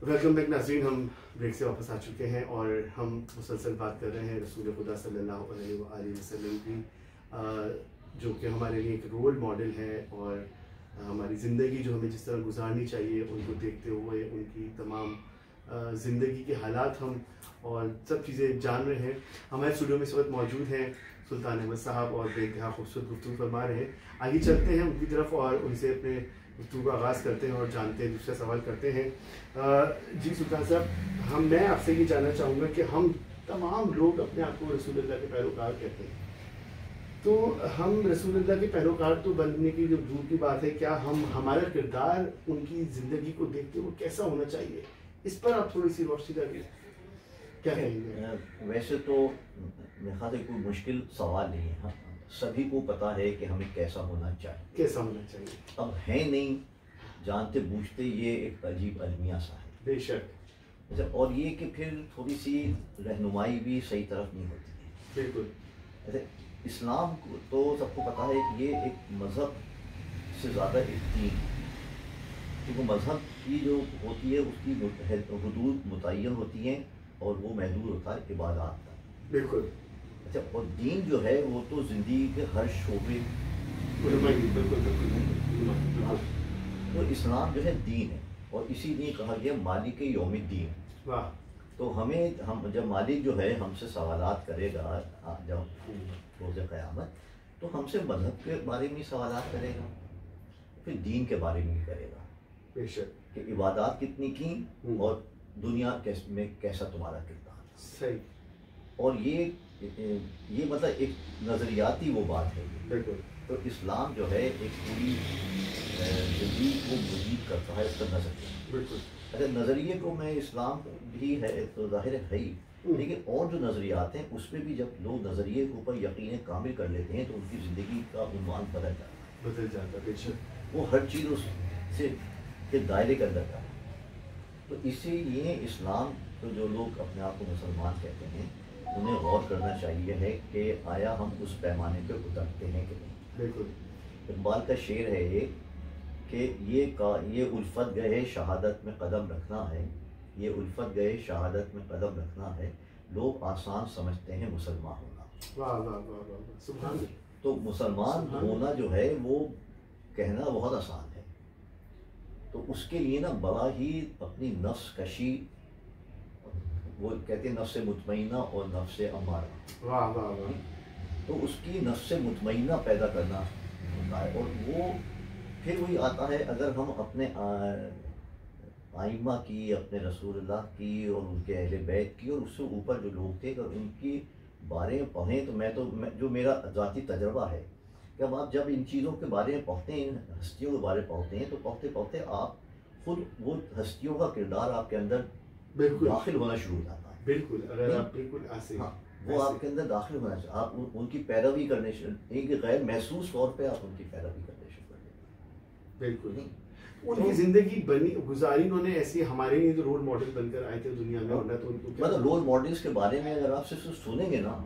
Welcome back ناظرین، ہم break سے واپس آ چکے ہیں اور ہم مسلسل بات کر رہے ہیں رسول خدا صلی اللہ علیہ وآلہ وسلم کی، جو کہ ہمارے لیے ایک رول ماڈل ہے، اور ہماری زندگی جو ہمیں جس طرح گزارنی چاہیے ان کو دیکھتے ہوئے ان کی تمام زندگی کے حالات ہم اور سب چیزیں جان رہے ہیں۔ ہمارے اسٹوڈیو میں اس وقت موجود ہیں سلطان احمد صاحب اور بے انتہا خوبصورت گفتگو فرما رہے ہیں۔ آگے چلتے ہیں ان کی طرف اور ان سے اپنے گفتگو کا آغاز کرتے ہیں اور جانتے ہیں، دوسرا سوال کرتے ہیں۔ جی سلطان صاحب، میں آپ سے یہ جاننا چاہوں گا کہ ہم تمام لوگ اپنے آپ کو رسول اللہ کے پیروکار کہتے ہیں، تو ہم رسول اللہ کے پیروکار تو بننے کی جو دور کی بات ہے، کیا ہمارا کردار ان کی زندگی کو دیکھتے ہوئے کیسا ہونا چاہیے، اس پر آپ تھوڑی سی روشنی ڈالیں، کیا کہیں گے؟ ویسے تو میرے خیال سے کوئی مشکل سوال نہیں ہے، سبھی کو پتا ہے کہ ہمیں کیسا ہونا چاہیے، کیسا ہونا چاہیے۔ اب ہے نہیں جانتے بوجھتے، یہ ایک عجیب المیہ سا ہے۔ بے شک۔ اور یہ کہ پھر تھوڑی سی رہنمائی بھی صحیح طرف نہیں ہوتی ہے۔ بالکل۔ ایسے اسلام کو تو سب کو پتا ہے کہ یہ ایک مذہب سے زیادہ ایک دین ہے، کیونکہ مذہب کی جو ہوتی ہے اس کی حدود متعین ہوتی ہیں اور وہ محدود ہوتا ہے عبادات کا۔ بالکل۔ اچھا، اور دین جو ہے وہ تو زندگی کے ہر شعبے، تو اسلام جو ہے دین ہے، اور اسی لیے کہا گیا مالک یوم الدین۔ واہ۔ تو ہم جب مالک جو ہے ہم سے سوالات کرے گا جب روز قیامت، تو ہم سے مذہب کے بارے میں سوالات کرے گا، پھر دین کے بارے میں کرے گا، بے شک، کہ عبادات کتنی کی اور دنیا میں کیسا تمہارا کردار۔ صحیح۔ اور یہ مطلب ایک نظریاتی وہ بات ہے۔ بالکل۔ تو اسلام جو ہے ایک پوری زندگی کو مزید کرتا ہے اس کا نظریہ۔ بالکل۔ اگر نظریے کو میں اسلام بھی ہے تو ظاہر ہے ہی، لیکن اور جو نظریات ہیں اس میں بھی جب لوگ نظریے کے اوپر یقین کامل کر لیتے ہیں تو ان کی زندگی کا عنوان بدل جاتا ہے۔ بے شک۔ وہ ہر چیز اس سے کے دائرے کے اندر کا ہے۔ تو اسی لیے اسلام تو جو لوگ اپنے آپ کو مسلمان کہتے ہیں انہیں غور کرنا چاہیے ہے کہ آیا ہم اس پیمانے پہ اترتے ہیں کہ نہیں۔ بالکل۔ اقبال کا شعر ہے یہ کہ یہ الفت گئے شہادت میں قدم رکھنا ہے، یہ الفت گئے شہادت میں قدم رکھنا ہے، لوگ آسان سمجھتے ہیں مسلمان ہونا۔ واہ واہ واہ واہ، سبحان اللہ۔ تو مسلمان ہونا جو ہے وہ کہنا بہت آسان ہے، تو اس کے لیے نا بڑا ہی اپنی نفس کشی، وہ کہتے ہیں نفس مطمئنہ اور نفس امارہ۔ واہ واہ واہ۔ تو اس کی نفس مطمئنہ پیدا کرنا ہوتا ہے، اور وہ پھر وہی آتا ہے اگر ہم اپنے آئمہ کی، اپنے رسول اللہ کی اور ان کے اہل بیت کی اور اس سے اوپر جو لوگ تھے اگر ان کی بارے میں پڑھیں، تو جو میرا ذاتی تجربہ ہے کہ اب آپ جب ان چیزوں کے بارے میں پڑھتے ہیں، ہستیوں کے بارے میں پڑھتے ہیں، تو پڑھتے پڑھتے آپ خود وہ ہستیوں کا کردار آپ کے اندر داخل ہونا شروع ہو جاتا ہے۔ بالکل، اگر آپ بالکل ایسے، ہاں، وہ آپ کے اندر داخل ہونا چاہیے، آپ ان کی پیروی کرنے ایک غیر محسوس طور پہ آپ ان کی پیروی کرنے شروع کر دیتے ہیں۔ بالکل۔ ان کی زندگی گزاری انہوں نے ایسی، ہمارے لیے تو رول ماڈل بن کر آئے تھے دنیا میں، ورنہ تو ان کو مطلب رول ماڈلس کے بارے میں اگر آپ سے سنیں گے نا،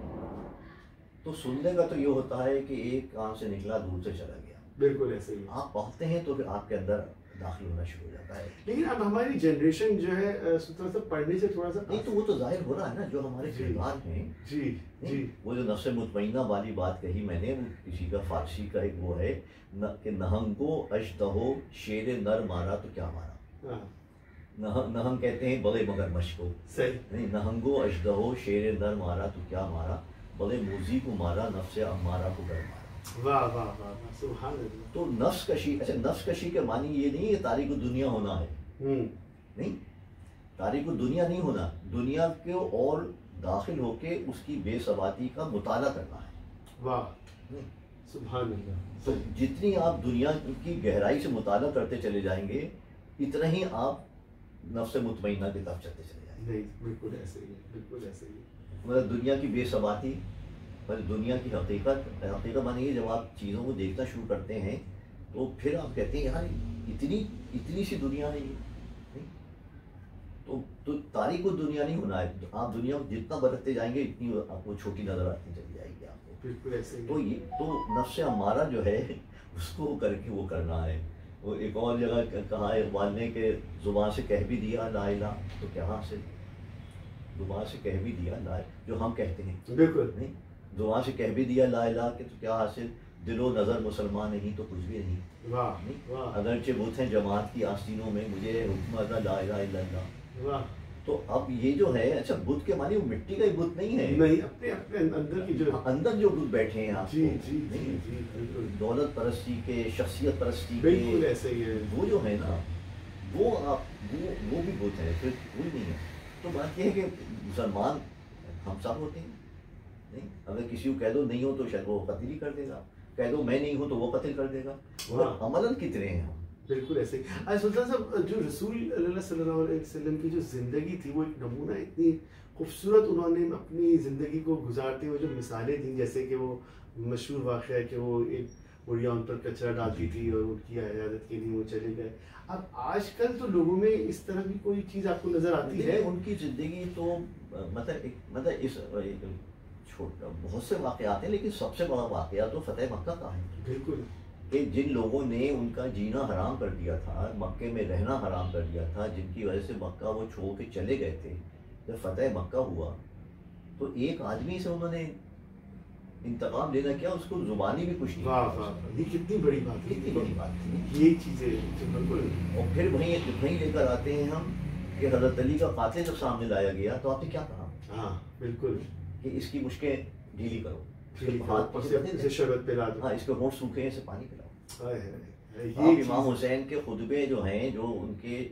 تو سننے کا تو یہ ہوتا ہے کہ ایک کان سے نکلا دور سے چلا گیا۔ بالکل ایسے ہی آپ پڑھتے ہیں تو پھر آپ کے اندر داخل ہونا شروع ہو جاتا ہے۔ لیکن اب ہماری جنریشن جو ہے سلطان صاحب پڑھنے سے تھوڑا سا نہیں، تو وہ تو ظاہر ہو رہا ہے نا، جو ہمارے کردار ہیں۔ جی جی۔ وہ جو نفس مطمئنہ والی بات کہی میں نے، وہ کسی کا فارسی کا ایک وہ ہے کہ نہنگو اژدہو شیر نر مارا تو کیا مارا۔ نہنگ کہتے ہیں بڑے مگرمچھ کو، صحیح۔ نہنگو اژدہو شیر نر مارا تو کیا مارا، بڑے موذی کو مارا نفس امارہ کو گر مارا۔ واہ واہ واہ، سبحان اللہ۔ تو نفس کشی، اچھا نفس کشی کے معنی یہ نہیں کہ تاریخ دنیا ہونا ہے، نہیں، تاریخ دنیا نہیں ہونا، دنیا کے اور داخل ہو کے اس کی بے ثباتی کا مطالعہ کرنا ہے۔ واہ، سبحان اللہ۔ تو جتنی آپ دنیا کی گہرائی سے مطالعہ کرتے چلے جائیں گے، اتنا ہی آپ نفس مطمئنہ کی طرف چلتے چلے جائیں گے۔ نہیں، بالکل ایسے ہی، بالکل ایسے ہی۔ مطلب دنیا کی بے ثباتی، دنیا کی حقیقت مانی ہے، جب آپ چیزوں کو دیکھنا شروع کرتے ہیں تو پھر آپ کہتے ہیں یار اتنی سی دنیا ہے یہ، تو تاریخ و دنیا نہیں ہونا ہے، آپ دنیا کو جتنا برتتے جائیں گے اتنی آپ کو چھوٹی نظر آتی چلی جائے گی آپ کو۔ بالکل ایسے ہی۔ تو نفس امارہ جو ہے اس کو کر کے وہ کرنا ہے، وہ ایک اور جگہ کہا اقبال نے کہ زبان سے کہہ بھی دیا لا الہ تو کیا حاصل، زبان سے کہہ بھی دیا لا، جو ہم کہتے ہیں بالکل نہیں، زبان سے کہہ بھی دیا لا الہ کہ تو کیا حاصل، دل و نظر مسلمان نہیں تو کچھ بھی نہیں، واہ نہیں؟ واہ اگرچہ بت ہیں جماعت کی آستینوں میں، مجھے حکم ادا لا الہ الا اللہ۔ واہ، تو اب یہ جو ہے، اچھا بت کے معنی وہ مٹی کا ہی بت نہیں ہے، نہیں اپنے اپنے اندر کی جو اندر جو بت بیٹھے ہیں آپ جی کو، جی جی نہیں؟ جی بالکل دولت پرستی کے، شخصیت پرستی کے، بالکل ایسے ہی ہے، وہ جو ہے نا وہ آپ وہ بھی بت ہے، پھر کوئی نہیں ہے۔ تو بات یہ ہے کہ مسلمان ہم سب ہوتے ہیں، نہیں؟ اگر کسی کو کہہ دو نہیں ہو تو شاید وہ قتل ہی کر دے گا، کہہ دو میں نہیں ہوں تو وہ قتل کر دے گا، واہ، عملاً کتنے ہیں ہم۔ بالکل ایسے ہی۔ سلطان صاحب، جو رسول اللہ صلی اللہ علیہ وسلم کی جو زندگی تھی وہ ایک نمونہ، اتنی خوبصورت انہوں نے اپنی زندگی کو گزارتے ہوئے جو مثالیں دیں، جیسے کہ وہ مشہور واقعہ ہے کہ وہ ایک بڑھیا ان پر کچرا ڈالتی تھی اور ان کی عیادت کے لیے وہ چلے گئے۔ اب آج کل تو لوگوں میں اس طرح کی کوئی چیز آپ کو نظر آتی ہے؟ ان کی زندگی تو مطلب اس چھوٹا بہت سے واقعات ہیں، لیکن سب سے بڑا واقعہ تو فتح مکہ کا ہے، بالکل، کہ جن لوگوں نے ان کا جینا حرام کر دیا تھا، مکے میں رہنا حرام کر دیا تھا، جن کی وجہ سے مکہ وہ چھوڑ کے چلے گئے تھے، جب فتح مکہ ہوا تو ایک آدمی سے انہوں نے انتقام لینا کیا، اس کو زبانی بھی کچھ نہیں، واہ واہ، یہ کتنی بڑی بات ہے، کتنی بڑی بات تھی۔ یہ چیزیں بالکل۔ اور پھر وہیں لے کر آتے ہیں ہم کہ حضرت علی کا قاتل جب سامنے لایا گیا تو آپ نے کیا کہا ہاں بالکل، کہ اس کی مشکیں ڈھیلی کرو، ٹھیک ہے، ہاتھ اور پیچھے اسے شربت پلا دو۔ ہاں، اس کے ہونٹ سوکھے ہیں، اسے پانی پلاؤ۔ ہائے ہائے، آپ یہ امام چیز حسین کے خطبے جو ہیں، جو ان کے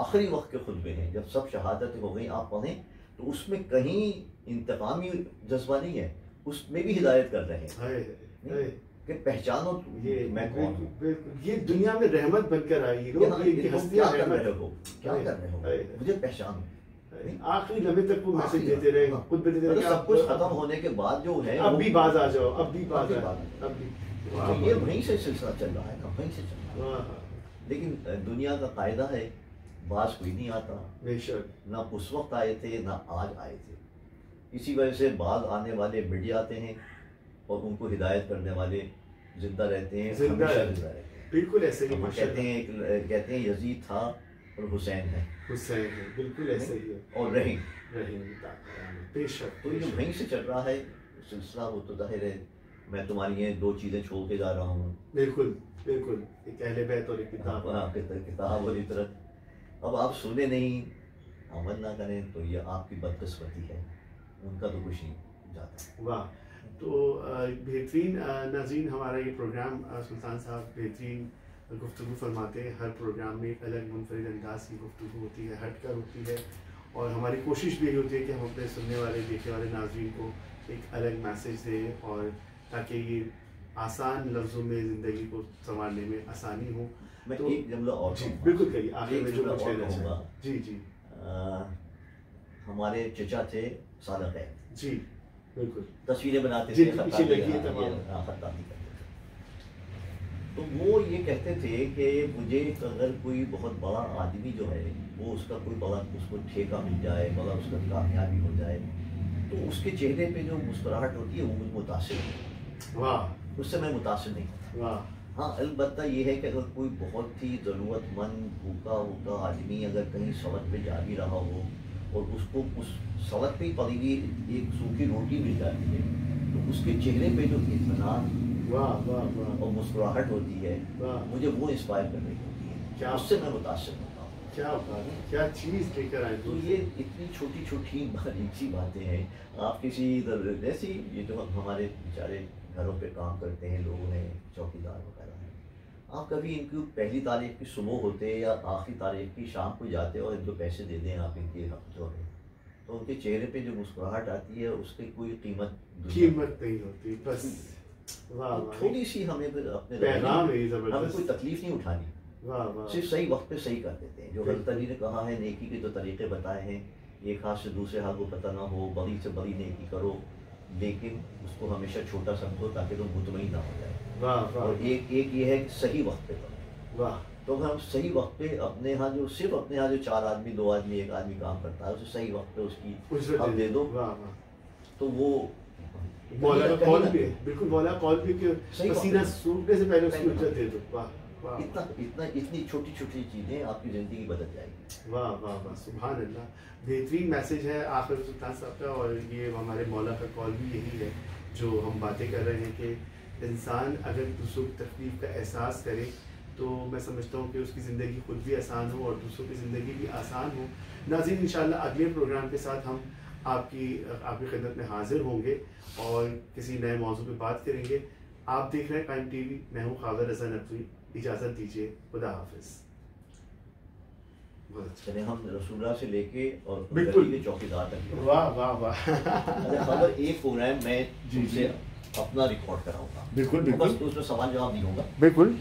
آخری وقت کے خطبے ہیں، جب سب شہادتیں ہو گئیں، آپ پڑھیں تو اس میں کہیں انتقامی جذبہ نہیں ہے، اس میں بھی ہدایت کر رہے ہیں ہائے ہائے، کہ پہچانو یہ میں کون ہوں، بالکل، یہ دنیا میں رحمت بن کر آئی ہے، یہاں یہ تم ہستیاں کیا کر رحمت، رہے ہو، کیا کر رہے ہو، مجھے پہچانو۔ آخری لمحے تک وہ میسج دیتے رہے، خود بھی دیتے رہے، سب کچھ ختم ہونے کے بعد جو ہے اب بھی باز آ جاؤ، اب بھی باز اب آ بھی جاؤ، اب بھی۔ تو یہ وہیں سے سلسلہ چل رہا ہے نا، وہیں سے چل رہا ہے۔ واہ، لیکن دنیا کا قاعدہ ہے، باز کوئی نہیں آتا، بے شک، نہ اس وقت آئے تھے نہ آج آئے تھے، اسی وجہ سے بعض آنے والے مٹ جاتے ہیں اور ان کو ہدایت کرنے والے زندہ رہتے ہیں، زندہ ہمیشہ رہتے زندہ ہیں، رہتے ہیں۔ بالکل ایسے ہی، ہم کہتے ہیں یزید تھا اور حسین ہے، حسین ہے، بالکل ایسے ہی ہے، اور رہیں، بے شک، تو یہ وہیں سے چل رہا ہے سلسلہ۔ وہ تو ظاہر ہے میں تمہاری یہ دو چیزیں چھوڑ کے جا رہا ہوں، بالکل بالکل، ایک اہل بیت اور ایک کتاب۔ کتاب اور عطرت۔ اب آپ سنیں نہیں، عمل نہ کریں تو یہ آپ کی بدقسمتی ہے، ان کا تو کچھ نہیں جاتا۔ واہ، تو بہترین ناظرین، ہمارا یہ پروگرام سلطان صاحب بہترین گفتگو فرماتے ہیں، ہر پروگرام میں ایک الگ منفرد انداز کی گفتگو ہوتی ہے، ہٹ کر ہوتی ہے، اور ہماری کوشش بھی ہوتی ہے کہ ہم اپنے سننے والے دیکھنے والے ناظرین کو ایک الگ میسج دیں، اور تاکہ یہ آسان لفظوں میں زندگی کو سنوارنے میں آسانی ہو۔ میں تو ایک جملہ اور جی کہوں گا، بالکل کہیے، آخر میں ایک جو جملہ کچھ اور کہنا کہوں گا۔ چاہیں۔ جی جی ہمارے چچا تھے صادق قید، جی بالکل، تصویریں بناتے جن تھے، کے پیچھے لگی ہے تمام، خطاطی کرتے تھے، تو وہ یہ کہتے تھے کہ مجھے اگر کوئی بہت بڑا آدمی جو ہے وہ اس کا کوئی بڑا اس کو ٹھیکہ مل جائے، بڑا اس کا کامیابی ہو جائے، تو اس کے چہرے پہ جو مسکراہٹ ہوتی ہے وہ مجھے متاثر ہوتی ہے، واہ اس سے میں متاثر نہیں ہوں۔ واہ، ہاں البتہ یہ ہے کہ اگر کوئی بہت ہی ضرورت مند بھوکا آدمی اگر کہیں سڑک پہ جا بھی رہا ہو اور اس کو اس سڑک پہ پڑی ہوئی ایک سوکھی روٹی مل جاتی ہے تو اس کے چہرے پہ جو اطمینان واہ واہ واہ، اور مسکراہٹ ہوتی ہے واہ، مجھے وہ انسپائر کر رہی ہوتی ہے، کیا اس سے میں متاثر ہوتا ہوں۔ کیا بات ہے، کیا چیز لے کر آئے تو یہ اتنی چھوٹی چھوٹی باریکی باتیں ہیں، آپ کسی جیسی یہ جو ہمارے بیچارے گھروں پہ کام کرتے ہیں لوگ ہیں، چوکیدار وغیرہ ہیں، آپ کبھی ان کی پہلی تاریخ کی صبح ہوتے یا آخری تاریخ کی شام کو جاتے اور ان کو پیسے دے دیں آپ ان کے جو ہے، تو ان کے چہرے پہ جو مسکراہٹ آتی ہے اس کی کوئی قیمت نہیں ہوتی، بس واہ واہ، تھوڑی سی ہمیں پھر اپنے پیغام ہے یہ ہمیں زبردست، کوئی تکلیف نہیں اٹھانی، واہ واہ، صرف صحیح وقت پہ صحیح کر دیتے ہیں، جو حضرت علی نے کہا ہے نیکی کے جو طریقے بتائے ہیں، ایک ہاتھ سے دوسرے ہاتھ کو پتہ نہ ہو، بڑی سے بڑی نیکی کرو لیکن اس کو ہمیشہ چھوٹا سمجھو تاکہ تم مطمئن نہ ہو جائے، واہ اور واہ، ایک یہ ہے کہ صحیح وقت پہ کرو، واہ، تو اگر ہم صحیح وقت پہ اپنے ہاں جو صرف اپنے ہاں جو 4 آدمی 2 آدمی 1 آدمی کام کرتا ہے اسے صحیح وقت پہ اس کی اجرت حق دے دو، واہ واہ، تو وہ مولا کا کہیں قول نہ بھی ہے، بالکل مولا کا قول بھی کہ صحیح پسینہ وقت سوکھنے سے پہلے اس کی اجرت دے دو، واہ واہ اتنی چھوٹی چھوٹی چیزیں آپ کی زندگی بدل جائے گی. واہ واہ واہ سبحان اللہ. بہترین میسج ہے آخر سلطان صاحب کا, اور یہ ہمارے مولا کا قول بھی یہی ہے جو ہم باتیں کر رہے ہیں کہ انسان اگر دوسروں کی تکلیف کا احساس کرے تو میں سمجھتا ہوں کہ اس کی زندگی خود بھی آسان ہو اور دوسروں کی زندگی بھی آسان ہو. ناظرین انشاءاللہ اگلے پروگرام کے ساتھ ہم آپ کی خدمت میں حاضر ہوں گے اور کسی نئے موضوع پہ بات کریں گے. آپ دیکھ رہے ہیں قائم ٹی وی, میں ہوں خاور رضا نقوی. اجازت دیجیے, خدا حافظ. چلے ہم رسول اللہ سے لے کے اور بالکل کے چوکیدار تک. واہ واہ واہ. اچھا خبر ایک پروگرام میں سے اپنا ریکارڈ کراؤں گا. بالکل بس اس میں سوال جواب نہیں ہوگا. بالکل